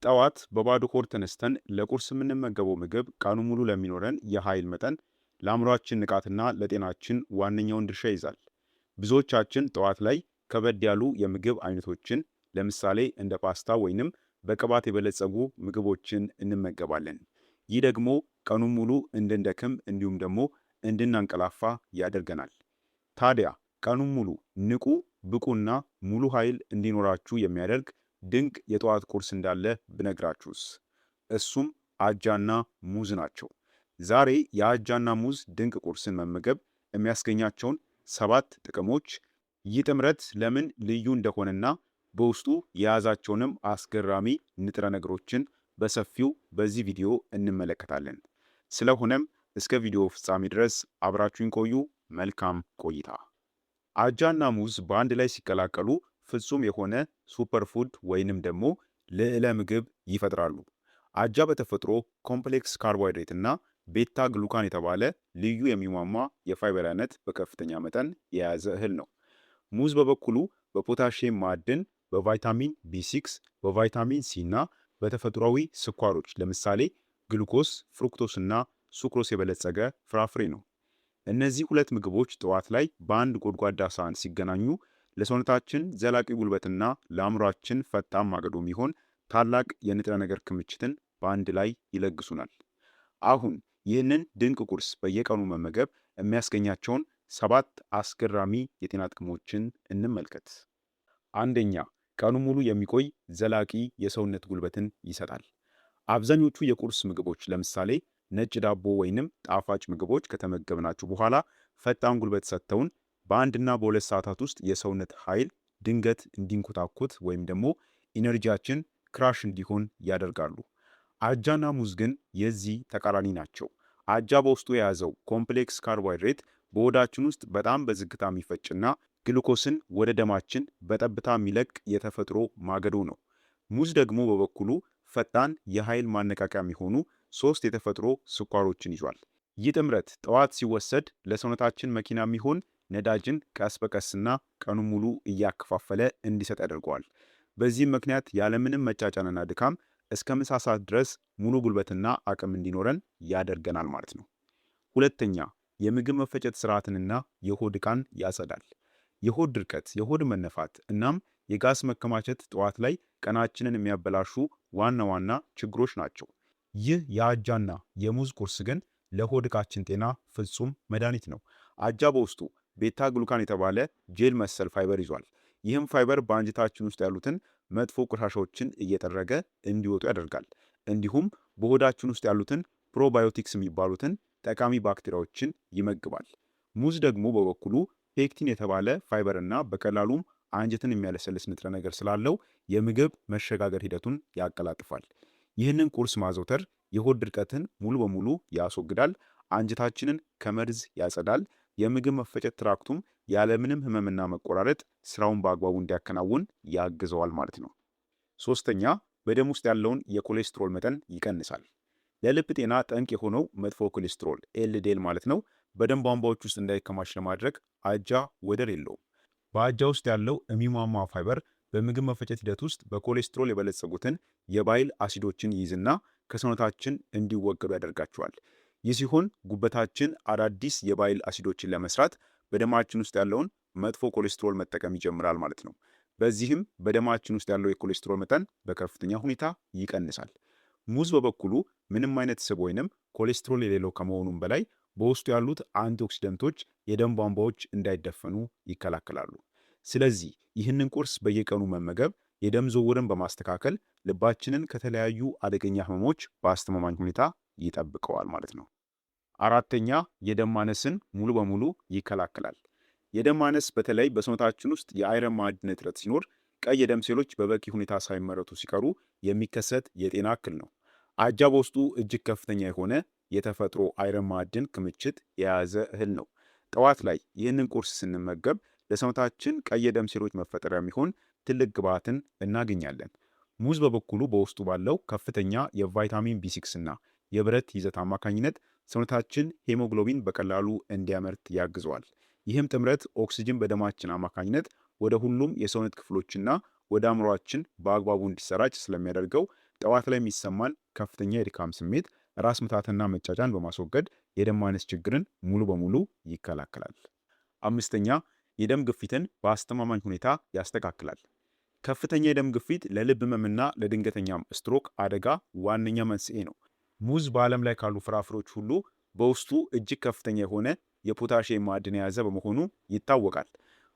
ጠዋት በባዶ ሆድ ተነስተን ለቁርስ የምንመገበው ምግብ ቀኑን ሙሉ ለሚኖረን የኃይል መጠን፣ ለአእምሯችን ንቃትና ለጤናችን ዋነኛውን ድርሻ ይይዛል። ብዙዎቻችን ጠዋት ላይ ከበድ ያሉ የምግብ አይነቶችን ለምሳሌ እንደ ፓስታ ወይንም በቅባት የበለጸጉ ምግቦችን እንመገባለን። ይህ ደግሞ ቀኑን ሙሉ እንድንደክም እንዲሁም ደግሞ እንድናንቀላፋ ያደርገናል። ታዲያ ቀኑን ሙሉ ንቁ፣ ብቁና ሙሉ ኃይል እንዲኖራችሁ የሚያደርግ ድንቅ የጠዋት ቁርስ እንዳለ ብነግራችሁስ? እሱም አጃና ሙዝ ናቸው። ዛሬ የአጃና ሙዝ ድንቅ ቁርስን መመገብ የሚያስገኛቸውን 7 ጥቅሞች፣ ይህ ጥምረት ለምን ልዩ እንደሆነና በውስጡ የያዛቸውንም አስገራሚ ንጥረ ነገሮችን በሰፊው በዚህ ቪዲዮ እንመለከታለን። ስለሆነም እስከ ቪዲዮ ፍጻሜ ድረስ አብራችሁን ቆዩ። መልካም ቆይታ። አጃና ሙዝ በአንድ ላይ ሲቀላቀሉ ፍጹም የሆነ ሱፐርፉድ ወይንም ደግሞ ልዕለ ምግብ ይፈጥራሉ። አጃ በተፈጥሮ ኮምፕሌክስ ካርቦሃይድሬት እና ቤታ ግሉካን የተባለ ልዩ የሚሟሟ የፋይበር አይነት በከፍተኛ መጠን የያዘ እህል ነው። ሙዝ በበኩሉ በፖታሺየም ማዕድን፣ በቫይታሚን ቢ6፣ በቫይታሚን ሲ እና በተፈጥሯዊ ስኳሮች ለምሳሌ ግሉኮስ፣ ፍሩክቶስ እና ሱክሮስ የበለጸገ ፍራፍሬ ነው። እነዚህ ሁለት ምግቦች ጠዋት ላይ በአንድ ጎድጓዳ ሳህን ሲገናኙ ለሰውነታችን ዘላቂ ጉልበትና ለአእምሯችን ፈጣን ማገዶ የሚሆን ታላቅ የንጥረ ነገር ክምችትን በአንድ ላይ ይለግሱናል። አሁን ይህንን ድንቅ ቁርስ በየቀኑ መመገብ የሚያስገኛቸውን 7 አስገራሚ የጤና ጥቅሞችን እንመልከት። አንደኛ፣ ቀኑ ሙሉ የሚቆይ ዘላቂ የሰውነት ጉልበትን ይሰጣል። አብዛኞቹ የቁርስ ምግቦች ለምሳሌ ነጭ ዳቦ ወይንም ጣፋጭ ምግቦች ከተመገብናቸው በኋላ ፈጣን ጉልበት ሰጥተውን በአንድና በሁለት ሰዓታት ውስጥ የሰውነት ኃይል ድንገት እንዲንኮታኮት ወይም ደግሞ ኢነርጂያችን ክራሽ እንዲሆን ያደርጋሉ። አጃና ሙዝ ግን የዚህ ተቃራኒ ናቸው። አጃ በውስጡ የያዘው ኮምፕሌክስ ካርቦሃይድሬት በሆዳችን ውስጥ በጣም በዝግታ የሚፈጭና ግሉኮስን ወደ ደማችን በጠብታ የሚለቅ የተፈጥሮ ማገዶ ነው። ሙዝ ደግሞ በበኩሉ ፈጣን የኃይል ማነቃቂያ የሚሆኑ 3 የተፈጥሮ ስኳሮችን ይዟል። ይህ ጥምረት ጠዋት ሲወሰድ ለሰውነታችን መኪና የሚሆን ነዳጅን ቀስ በቀስና ቀኑን ሙሉ እያከፋፈለ እንዲሰጥ ያደርገዋል። በዚህም ምክንያት ያለምንም መጫጫንና ድካም እስከ ምሳ ሰዓት ድረስ ሙሉ ጉልበትና አቅም እንዲኖረን ያደርገናል ማለት ነው። ሁለተኛ፣ የምግብ መፈጨት ስርዓትንና የሆድ ዕቃን ያጸዳል። የሆድ ድርቀት፣ የሆድ መነፋት እናም የጋስ መከማቸት ጠዋት ላይ ቀናችንን የሚያበላሹ ዋና ዋና ችግሮች ናቸው። ይህ የአጃና የሙዝ ቁርስ ግን ለሆድ ዕቃችን ጤና ፍጹም መድኃኒት ነው። አጃ በውስጡ ቤታ ግሉካን የተባለ ጄል መሰል ፋይበር ይዟል። ይህም ፋይበር በአንጀታችን ውስጥ ያሉትን መጥፎ ቆሻሻዎችን እየጠረገ እንዲወጡ ያደርጋል። እንዲሁም በሆዳችን ውስጥ ያሉትን ፕሮባዮቲክስ የሚባሉትን ጠቃሚ ባክቴሪያዎችን ይመግባል። ሙዝ ደግሞ በበኩሉ ፔክቲን የተባለ ፋይበር እና በቀላሉም አንጀትን የሚያለሰልስ ንጥረ ነገር ስላለው የምግብ መሸጋገር ሂደቱን ያቀላጥፋል። ይህንን ቁርስ ማዘውተር የሆድ ድርቀትን ሙሉ በሙሉ ያስወግዳል፣ አንጀታችንን ከመርዝ ያጸዳል፣ የምግብ መፈጨት ትራክቱም ያለምንም ህመምና መቆራረጥ ስራውን በአግባቡ እንዲያከናውን ያግዘዋል ማለት ነው። ሶስተኛ፣ በደም ውስጥ ያለውን የኮሌስትሮል መጠን ይቀንሳል። ለልብ ጤና ጠንቅ የሆነው መጥፎ ኮሌስትሮል ኤልዲኤል ማለት ነው በደም ቧንቧዎች ውስጥ እንዳይከማች ለማድረግ አጃ ወደር የለውም። በአጃ ውስጥ ያለው የሚሟሟ ፋይበር በምግብ መፈጨት ሂደት ውስጥ በኮሌስትሮል የበለጸጉትን የባይል አሲዶችን ይይዝና ከሰውነታችን እንዲወገዱ ያደርጋቸዋል። ይህ ሲሆን ጉበታችን አዳዲስ የባይል አሲዶችን ለመስራት በደማችን ውስጥ ያለውን መጥፎ ኮሌስትሮል መጠቀም ይጀምራል ማለት ነው። በዚህም በደማችን ውስጥ ያለው የኮሌስትሮል መጠን በከፍተኛ ሁኔታ ይቀንሳል። ሙዝ በበኩሉ ምንም አይነት ስብ ወይንም ኮሌስትሮል የሌለው ከመሆኑም በላይ በውስጡ ያሉት አንቲኦክሲደንቶች የደም ቧንቧዎች እንዳይደፈኑ ይከላከላሉ። ስለዚህ ይህንን ቁርስ በየቀኑ መመገብ የደም ዝውውርን በማስተካከል ልባችንን ከተለያዩ አደገኛ ህመሞች በአስተማማኝ ሁኔታ ይጠብቀዋል ማለት ነው። አራተኛ፣ የደም ማነስን ሙሉ በሙሉ ይከላከላል። የደም ማነስ በተለይ በሰውነታችን ውስጥ የአይረን ማዕድን እጥረት ሲኖር ቀይ የደም ሴሎች በበቂ ሁኔታ ሳይመረቱ ሲቀሩ የሚከሰት የጤና እክል ነው። አጃ በውስጡ እጅግ ከፍተኛ የሆነ የተፈጥሮ አይረን ማዕድን ክምችት የያዘ እህል ነው። ጠዋት ላይ ይህንን ቁርስ ስንመገብ ለሰውነታችን ቀይ የደም ሴሎች መፈጠሪያ የሚሆን ትልቅ ግብዓትን እናገኛለን። ሙዝ በበኩሉ በውስጡ ባለው ከፍተኛ የቫይታሚን ቢ6 እና የብረት ይዘት አማካኝነት ሰውነታችን ሄሞግሎቢን በቀላሉ እንዲያመርት ያግዘዋል። ይህም ጥምረት ኦክሲጅን በደማችን አማካኝነት ወደ ሁሉም የሰውነት ክፍሎችና ወደ አእምሯችን በአግባቡ እንዲሰራጭ ስለሚያደርገው ጠዋት ላይ የሚሰማን ከፍተኛ የድካም ስሜት፣ ራስ ምታትና መጫጫን በማስወገድ የደም ማነስ ችግርን ሙሉ በሙሉ ይከላከላል። አምስተኛ የደም ግፊትን በአስተማማኝ ሁኔታ ያስተካክላል። ከፍተኛ የደም ግፊት ለልብ ህመምና ለድንገተኛም ስትሮክ አደጋ ዋነኛ መንስኤ ነው። ሙዝ በዓለም ላይ ካሉ ፍራፍሬዎች ሁሉ በውስጡ እጅግ ከፍተኛ የሆነ የፖታሺየም ማዕድን የያዘ በመሆኑ ይታወቃል።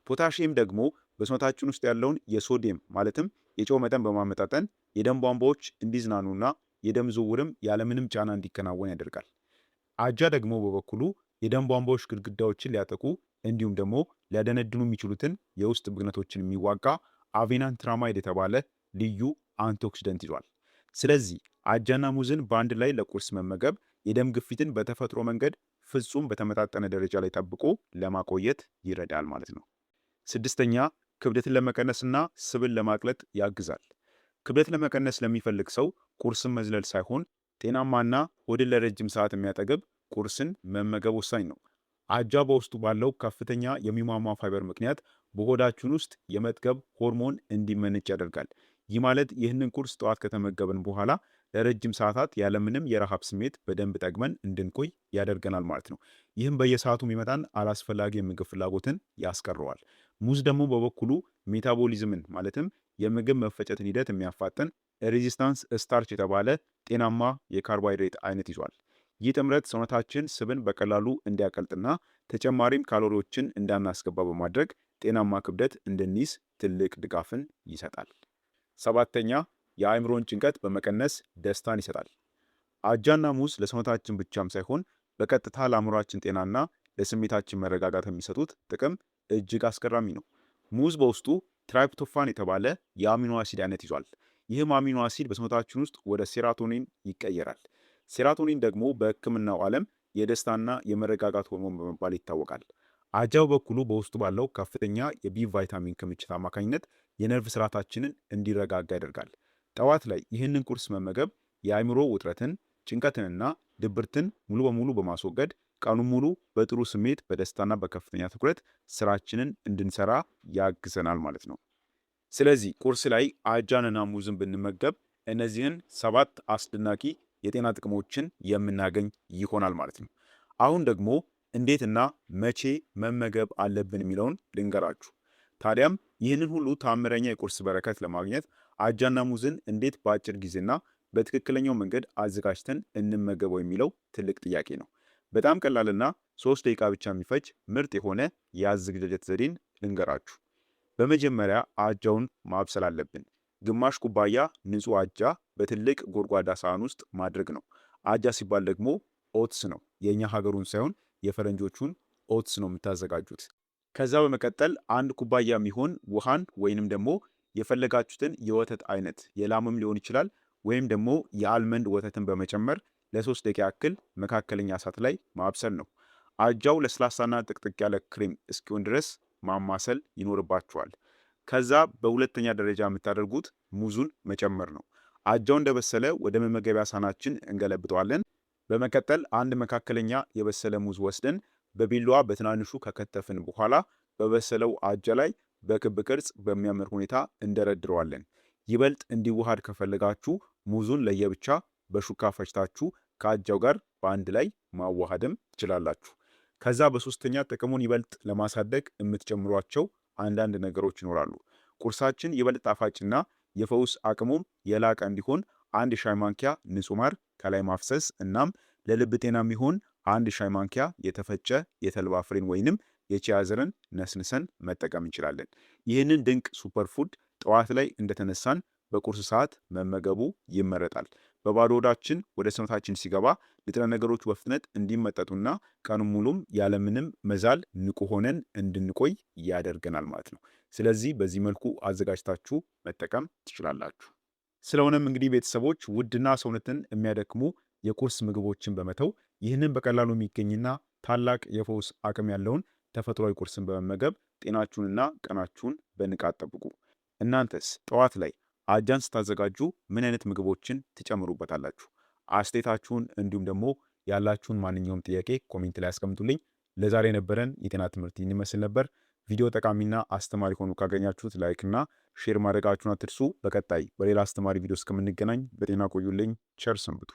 ፖታሺየም ደግሞ በሰውነታችን ውስጥ ያለውን የሶዲየም ማለትም የጨው መጠን በማመጣጠን የደም ቧንቧዎች እንዲዝናኑና የደም ዝውውርም ያለምንም ጫና እንዲከናወን ያደርጋል። አጃ ደግሞ በበኩሉ የደም ቧንቧዎች ግድግዳዎችን ሊያጠቁ እንዲሁም ደግሞ ሊያደነድኑ የሚችሉትን የውስጥ ብግነቶችን የሚዋጋ አቬናንትራማይድ የተባለ ልዩ አንቲኦክሲደንት ይዟል። ስለዚህ አጃና ሙዝን በአንድ ላይ ለቁርስ መመገብ የደም ግፊትን በተፈጥሮ መንገድ ፍጹም በተመጣጠነ ደረጃ ላይ ጠብቆ ለማቆየት ይረዳል ማለት ነው። ስድስተኛ ክብደትን ለመቀነስና ስብን ለማቅለጥ ያግዛል። ክብደት ለመቀነስ ለሚፈልግ ሰው ቁርስን መዝለል ሳይሆን ጤናማና ሆድን ለረጅም ሰዓት የሚያጠግብ ቁርስን መመገብ ወሳኝ ነው። አጃ በውስጡ ባለው ከፍተኛ የሚሟሟ ፋይበር ምክንያት በሆዳችን ውስጥ የመጥገብ ሆርሞን እንዲመነጭ ያደርጋል። ይህ ማለት ይህንን ቁርስ ጠዋት ከተመገብን በኋላ ለረጅም ሰዓታት ያለምንም የረሃብ ስሜት በደንብ ጠግመን እንድንቆይ ያደርገናል ማለት ነው። ይህም በየሰዓቱ የሚመጣን አላስፈላጊ የምግብ ፍላጎትን ያስቀረዋል። ሙዝ ደግሞ በበኩሉ ሜታቦሊዝምን ማለትም የምግብ መፈጨትን ሂደት የሚያፋጥን ሬዚስታንስ ስታርች የተባለ ጤናማ የካርቦሃይድሬት አይነት ይዟል። ይህ ጥምረት ሰውነታችን ስብን በቀላሉ እንዲያቀልጥና ተጨማሪም ካሎሪዎችን እንዳናስገባ በማድረግ ጤናማ ክብደት እንድንይዝ ትልቅ ድጋፍን ይሰጣል። ሰባተኛ የአእምሮን ጭንቀት በመቀነስ ደስታን ይሰጣል። አጃና ሙዝ ለሰውነታችን ብቻም ሳይሆን በቀጥታ ለአእምሯችን ጤናና ለስሜታችን መረጋጋት የሚሰጡት ጥቅም እጅግ አስገራሚ ነው። ሙዝ በውስጡ ትራይፕቶፋን የተባለ የአሚኖ አሲድ አይነት ይዟል። ይህም አሚኖ አሲድ በሰውነታችን ውስጥ ወደ ሴራቶኒን ይቀየራል። ሴራቶኒን ደግሞ በሕክምናው ዓለም የደስታና የመረጋጋት ሆርሞን በመባል ይታወቃል። አጃው በኩሉ በውስጡ ባለው ከፍተኛ የቢ ቫይታሚን ክምችት አማካኝነት የነርቭ ስርዓታችንን እንዲረጋጋ ያደርጋል። ጠዋት ላይ ይህንን ቁርስ መመገብ የአእምሮ ውጥረትን፣ ጭንቀትንና ድብርትን ሙሉ በሙሉ በማስወገድ ቀኑን ሙሉ በጥሩ ስሜት በደስታና በከፍተኛ ትኩረት ስራችንን እንድንሰራ ያግዘናል ማለት ነው። ስለዚህ ቁርስ ላይ አጃንና ሙዝን ብንመገብ እነዚህን 7 አስደናቂ የጤና ጥቅሞችን የምናገኝ ይሆናል ማለት ነው። አሁን ደግሞ እንዴትና መቼ መመገብ አለብን የሚለውን ልንገራችሁ። ታዲያም ይህንን ሁሉ ታምረኛ የቁርስ በረከት ለማግኘት አጃና ሙዝን እንዴት በአጭር ጊዜና በትክክለኛው መንገድ አዘጋጅተን እንመገበው የሚለው ትልቅ ጥያቄ ነው። በጣም ቀላልና 3 ደቂቃ ብቻ የሚፈጅ ምርጥ የሆነ የአዘገጃጀት ዘዴን ልንገራችሁ። በመጀመሪያ አጃውን ማብሰል አለብን። ግማሽ ኩባያ ንጹህ አጃ በትልቅ ጎድጓዳ ሳህን ውስጥ ማድረግ ነው። አጃ ሲባል ደግሞ ኦትስ ነው። የእኛ ሀገሩን ሳይሆን የፈረንጆቹን ኦትስ ነው የምታዘጋጁት። ከዛ በመቀጠል 1 ኩባያ የሚሆን ውሃን ወይንም ደግሞ የፈለጋችሁትን የወተት አይነት የላምም ሊሆን ይችላል ወይም ደግሞ የአልመንድ ወተትን በመጨመር ለ3 ደቂቃ ያክል መካከለኛ እሳት ላይ ማብሰል ነው። አጃው ለስላሳና ጥቅጥቅ ያለ ክሬም እስኪሆን ድረስ ማማሰል ይኖርባችኋል። ከዛ በሁለተኛ ደረጃ የምታደርጉት ሙዙን መጨመር ነው። አጃው እንደበሰለ ወደ መመገቢያ ሳህናችን እንገለብጠዋለን። በመቀጠል 1 መካከለኛ የበሰለ ሙዝ ወስደን በቢላዋ በትናንሹ ከከተፍን በኋላ በበሰለው አጃ ላይ በክብ ቅርጽ በሚያምር ሁኔታ እንደረድረዋለን። ይበልጥ እንዲዋሃድ ከፈለጋችሁ ሙዙን ለየብቻ በሹካ ፈጭታችሁ ከአጃው ጋር በአንድ ላይ ማዋሃድም ትችላላችሁ። ከዛ በሶስተኛ ጥቅሙን ይበልጥ ለማሳደግ የምትጨምሯቸው አንዳንድ ነገሮች ይኖራሉ። ቁርሳችን ይበልጥ ጣፋጭና የፈውስ አቅሙም የላቀ እንዲሆን 1 ሻይ ማንኪያ ንጹህ ማር ከላይ ማፍሰስ እናም ለልብ ጤና የሚሆን 1 ሻይ ማንኪያ የተፈጨ የተልባ ፍሬን ወይንም የቺያ ዘርን ነስንሰን መጠቀም እንችላለን። ይህንን ድንቅ ሱፐርፉድ ጠዋት ላይ እንደተነሳን በቁርስ ሰዓት መመገቡ ይመረጣል። በባዶ ሆዳችን ወደ ሰውነታችን ሲገባ ንጥረ ነገሮች በፍጥነት እንዲመጠጡና ቀኑን ሙሉም ያለምንም መዛል ንቁ ሆነን እንድንቆይ ያደርገናል ማለት ነው። ስለዚህ በዚህ መልኩ አዘጋጅታችሁ መጠቀም ትችላላችሁ። ስለሆነም እንግዲህ ቤተሰቦች ውድና ሰውነትን የሚያደክሙ የቁርስ ምግቦችን በመተው ይህንን በቀላሉ የሚገኝና ታላቅ የፈውስ አቅም ያለውን ተፈጥሯዊ ቁርስን በመመገብ ጤናችሁንና ቀናችሁን በንቃት ጠብቁ። እናንተስ ጠዋት ላይ አጃን ስታዘጋጁ ምን አይነት ምግቦችን ትጨምሩበታላችሁ? አስተያየታችሁን እንዲሁም ደግሞ ያላችሁን ማንኛውም ጥያቄ ኮሜንት ላይ አስቀምጡልኝ። ለዛሬ የነበረን የጤና ትምህርት ይመስል ነበር። ቪዲዮ ጠቃሚና አስተማሪ ሆኖ ካገኛችሁት ላይክ እና ሼር ማድረጋችሁን አትርሱ። በቀጣይ በሌላ አስተማሪ ቪዲዮ እስከምንገናኝ በጤና ቆዩልኝ። ቸር ሰንብቱ።